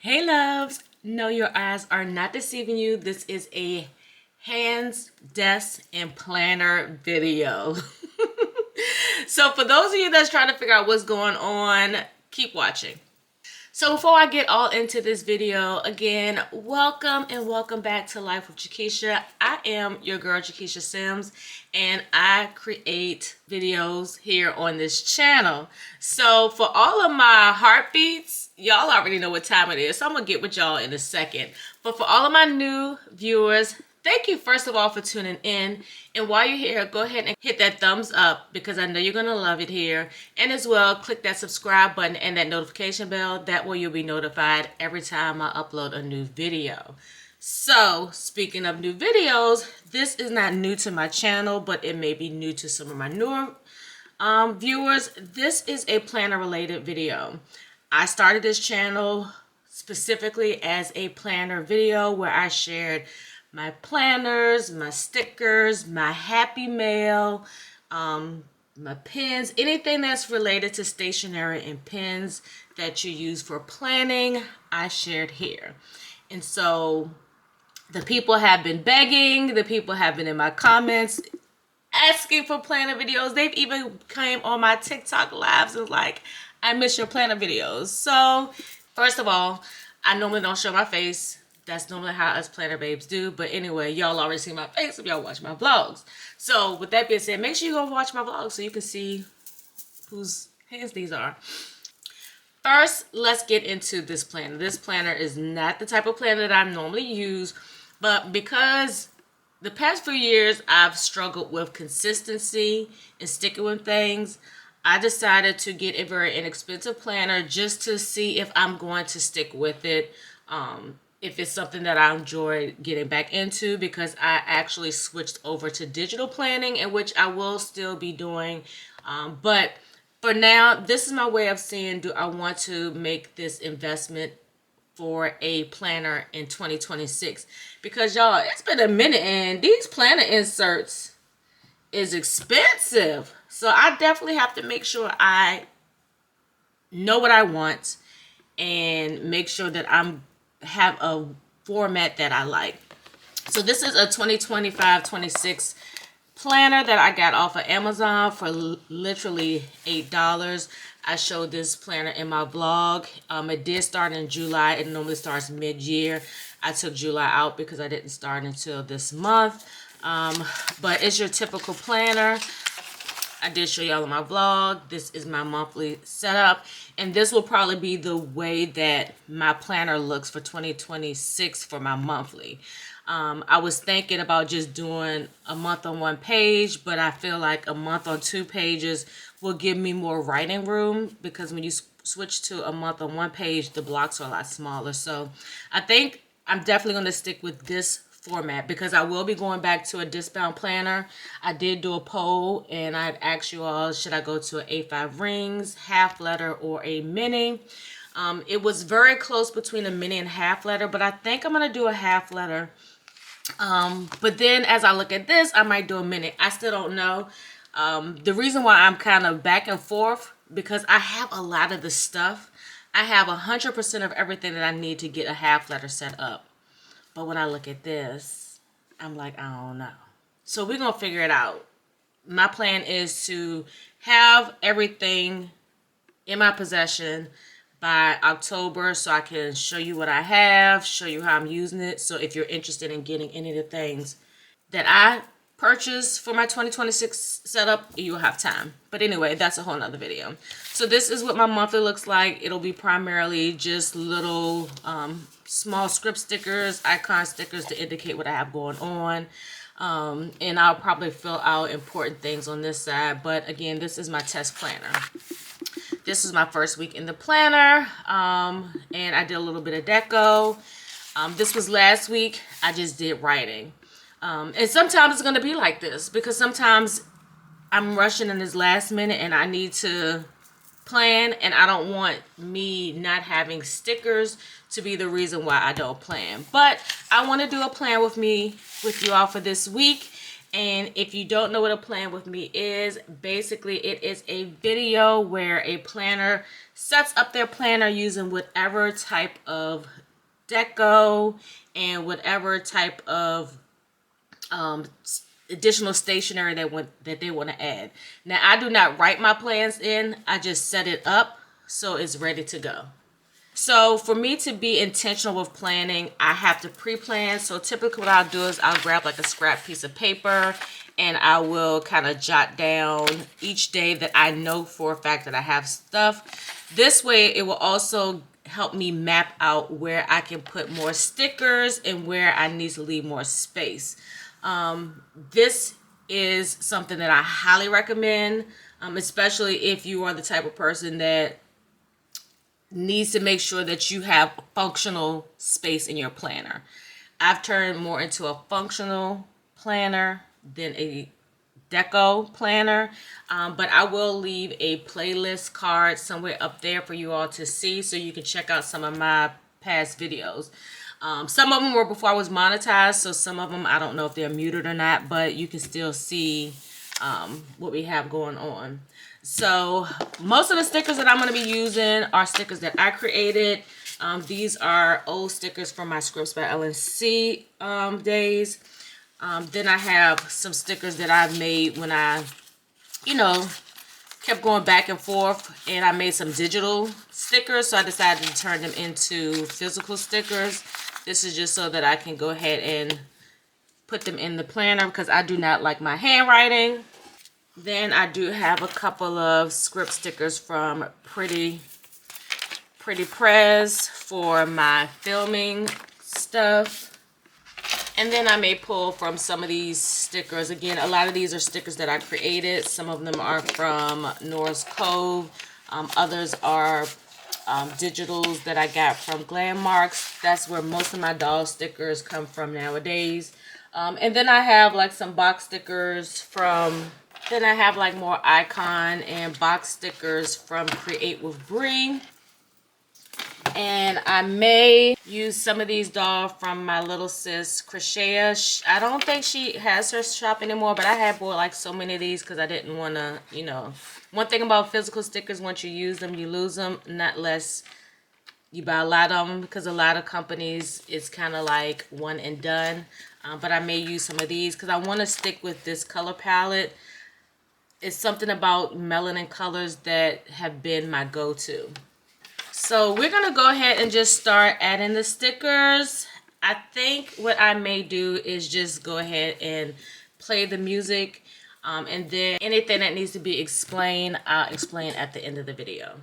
Hey loves, no, your eyes are not deceiving you. This is a hands, desk, and planner video. So for those of you that's trying to figure out what's going on, keep watching. So before I get all into this video, again, welcome and welcome back to Life with Jakeisha. I am your girl, Jakeisha Sims, and I create videos here on this channel. So for all of my heartbeats, y'all already know what time it is, so I'm going to get with y'all in a second. But for all of my new viewers, thank you first of all for tuning in. And while you're here, go ahead and hit that thumbs up because I know you're going to love it here. And as well, click that subscribe button and that notification bell. That way you'll be notified every time I upload a new video. So, speaking of new videos, this is not new to my channel, but it may be new to some of my newer viewers. This is a planner related video. I started this channel specifically as a planner video where I shared my planners, my stickers, my happy mail, my pens, anything that's related to stationery and pens that you use for planning, I shared here. And so the people have been begging, the people have been in my comments asking for planner videos. They've even came on my TikTok lives and like, I miss your planner videos. So first of all, I normally don't show my face. That's normally how us planner babes do. But anyway, y'all already see my face if y'all watch my vlogs. So with that being said, make sure you go watch my vlogs so you can see whose hands these are. First, let's get into this planner. This planner is not the type of planner that I normally use, but because the past few years I've struggled with consistency and sticking with things, I decided to get a very inexpensive planner just to see if I'm going to stick with it. If it's something that I enjoy getting back into, because I actually switched over to digital planning, in which I will still be doing. But for now, this is my way of seeing, do I want to make this investment for a planner in 2026? Because y'all, it's been a minute and these planner inserts is expensive. So I definitely have to make sure I know what I want and make sure that I'm have a format that I like. So this is a 2025-26 planner that I got off of Amazon for literally $8. I showed this planner in my vlog. It did start in July. It normally starts mid-year. I took July out because I didn't start until this month. But it's your typical planner. I did show y'all in my vlog. This is my monthly setup. And this will probably be the way that my planner looks for 2026 for my monthly. I was thinking about just doing a month on one page, but I feel like a month on two pages will give me more writing room, because when you switch to a month on one page, the blocks are a lot smaller. So I think I'm definitely going to stick with this format, because I will be going back to a disc-bound planner. I did do a poll and I'd asked you all, should I go to an A5 rings, half letter, or a mini? It was very close between a mini and half letter, but I think I'm going to do a half letter. But then as I look at this, I might do a mini. I still don't know. The reason why I'm kind of back and forth, because I have a lot of the stuff. I have 100% of everything that I need to get a half letter set up. But when I look at this, I'm like, I don't know. So we're going to figure it out. My plan is to have everything in my possession by October, so I can show you what I have, show you how I'm using it. So if you're interested in getting any of the things that I purchased for my 2026 setup, you'll have time. But anyway, that's a whole nother video. So this is what my monthly looks like. It'll be primarily just little small script stickers, icon stickers to indicate what I have going on. And I'll probably fill out important things on this side. But again, this is my test planner. This is my first week in the planner. And I did a little bit of deco. This was last week. I just did writing. And sometimes it's going to be like this, because sometimes I'm rushing in this last minute and I need to plan, and I don't want me not having stickers to be the reason why I don't plan. But I want to do a plan with you all for this week, And if you don't know what a plan with me is, basically it is a video where a planner sets up their planner using whatever type of deco and whatever type of additional stationery that they want to add. Now, I do not write my plans in. I just set it up so it's ready to go. So for me to be intentional with planning, I have to pre-plan. So typically what I'll do is I'll grab like a scrap piece of paper and I will kind of jot down each day that I know for a fact that I have stuff. This way it will also help me map out where I can put more stickers and where I need to leave more space. This is something that I highly recommend, especially if you are the type of person that needs to make sure that you have functional space in your planner. I've turned more into a functional planner than a deco planner, but I will leave a playlist card somewhere up there for you all to see so you can check out some of my past videos. Some of them were before I was monetized, so some of them I don't know if they're muted or not, but you can still see what we have going on. So most of the stickers that I'm going to be using are stickers that I created. These are old stickers from my Scripts by LNC days. Then I have some stickers that I've made when I, kept going back and forth, and I made some digital stickers, so I decided to turn them into physical stickers. This is just so that I can go ahead and put them in the planner because I do not like my handwriting. Then I do have a couple of script stickers from Pretty Prez for my filming stuff. And then I may pull from some of these stickers. Again, a lot of these are stickers that I created. Some of them are from Norris Cove. Others are digitals that I got from Glammarks. That's where most of my doll stickers come from nowadays. And then I have like some box stickers from... Then I have like more icon and box stickers from Create with Bree. And I may use some of these dolls from my little sis, Crochet. I don't think she has her shop anymore, but I had bought like so many of these because I didn't want to, One thing about physical stickers, once you use them, you lose them. Not less you buy a lot of them because a lot of companies, it's kind of like one and done. But I may use some of these because I want to stick with this color palette. It's something about melanin colors that have been my go-to. So we're going to go ahead and just start adding the stickers. I think what I may do is just go ahead and play the music. And then anything that needs to be explained, I'll explain at the end of the video.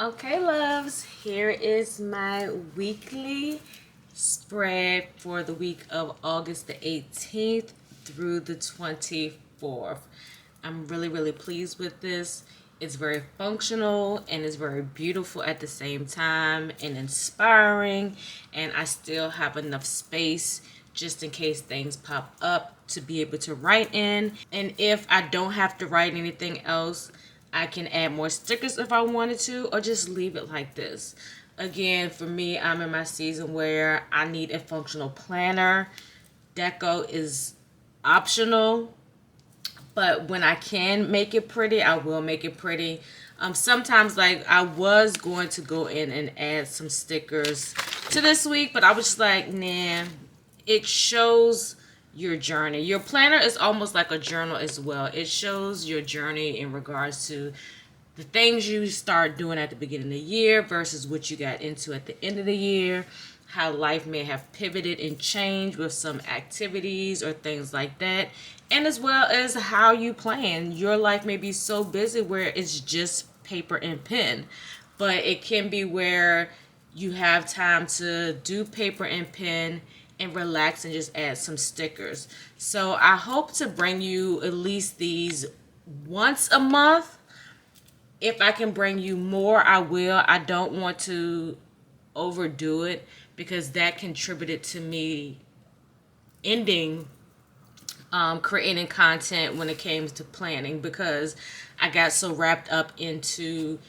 Okay, loves, here is my weekly spread for the week of August the 18th through the 24th. I'm really pleased with this. It's very functional and it's very beautiful at the same time and inspiring, and I still have enough space just in case things pop up to be able to write in. And if I don't have to write anything else, I can add more stickers if I wanted to, or just leave it like this. Again, for me, I'm in my season where I need a functional planner. Deco is optional, but when I can make it pretty, I will make it pretty. Sometimes, like, I was going to go in and add some stickers to this week, but I was just like, nah, it shows your journey. Your planner is almost like a journal as well. It shows your journey in regards to the things you start doing at the beginning of the year versus what you got into at the end of the year, how life may have pivoted and changed with some activities or things like that, and as well as how you plan. Your life may be so busy where it's just paper and pen, but it can be where you have time to do paper and pen and relax and just add some stickers. So I hope to bring you at least these once a month. If I can bring you more, I will. I don't want to overdo it because that contributed to me ending creating content when it came to planning, because I got so wrapped up into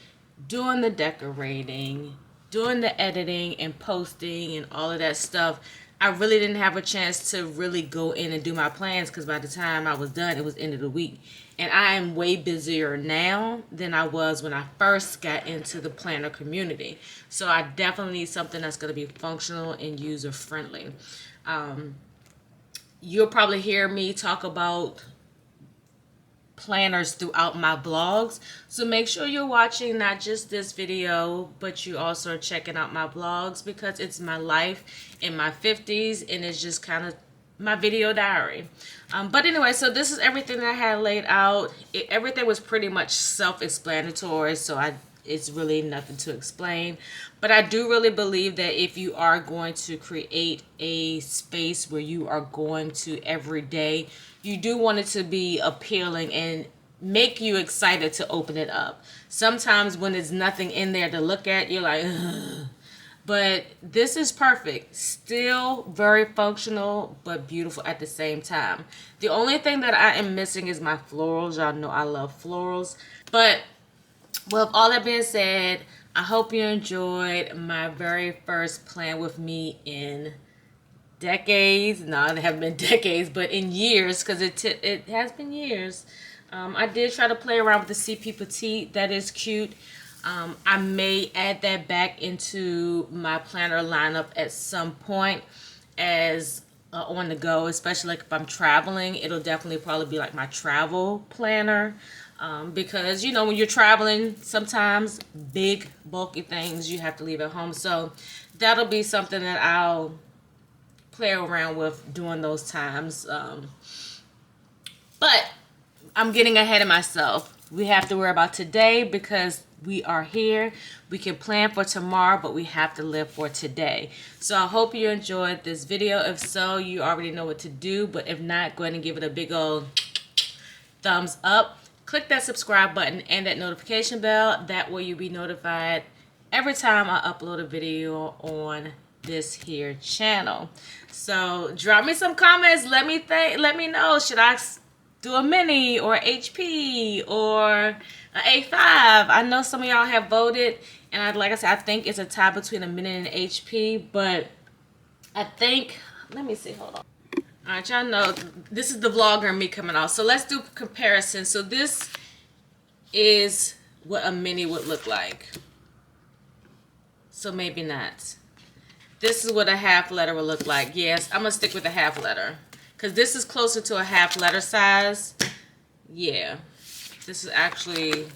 doing the decorating, doing the editing and posting and all of that stuff. I really didn't have a chance to really go in and do my plans, because by the time I was done, it was end of the week. And I am way busier now than I was when I first got into the planner community. So I definitely need something that's going to be functional and user friendly. You'll probably hear me talk about planners throughout my vlogs, so make sure you're watching not just this video, but you also are checking out my vlogs, because it's my life in my 50s and it's just kind of my video diary. But anyway, so this is everything that I had laid out. Everything was pretty much self-explanatory, so it's really nothing to explain. But I do really believe that if you are going to create a space where you are going to every day, you do want it to be appealing and make you excited to open it up. Sometimes when there's nothing in there to look at, you're like, ugh. But this is perfect. Still very functional, but beautiful at the same time. The only thing that I am missing is my florals. Y'all know I love florals. But with all that being said, I hope you enjoyed my very first plan with me in decades. No, it haven't been decades, but in years, because it has been years. I did try to play around with the CP Petite. That is cute. I may add that back into my planner lineup at some point as on the go, especially like if I'm traveling. It'll definitely probably be like my travel planner, because, you know, when you're traveling, sometimes big, bulky things you have to leave at home. So that'll be something that I'll play around with during those times. But I'm getting ahead of myself. We have to worry about today because we are here. We can plan for tomorrow, but we have to live for today. So I hope you enjoyed this video. If so, you already know what to do. But if not, go ahead and give it a big old thumbs up. Click that subscribe button and that notification bell. That way you'll be notified every time I upload a video on this here channel. So drop me some comments. Let me know. Should I do a mini or HP or an A5? I know some of y'all have voted, and like I said, I think it's a tie between a mini and an HP, but I think, let me see, hold on. All right, y'all know this is the vlogger and me coming off. So let's do comparison. So this is what a mini would look like. So maybe not. This is what a half letter will look like. Yes, I'm gonna stick with a half letter, because this is closer to a half letter size. Yeah, this is actually,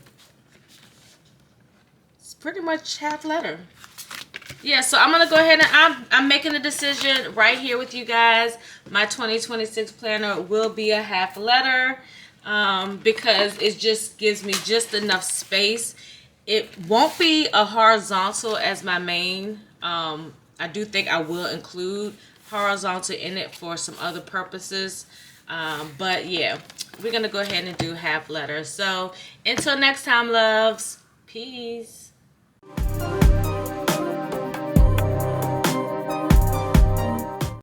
it's pretty much half letter. Yeah, so I'm gonna go ahead and I'm making a decision right here with you guys. My 2026 planner will be a half letter, because it just gives me just enough space. It won't be a horizontal as my main. I do think I will include horizontal in it for some other purposes. But yeah, we're going to go ahead and do half letters. So until next time, loves. Peace.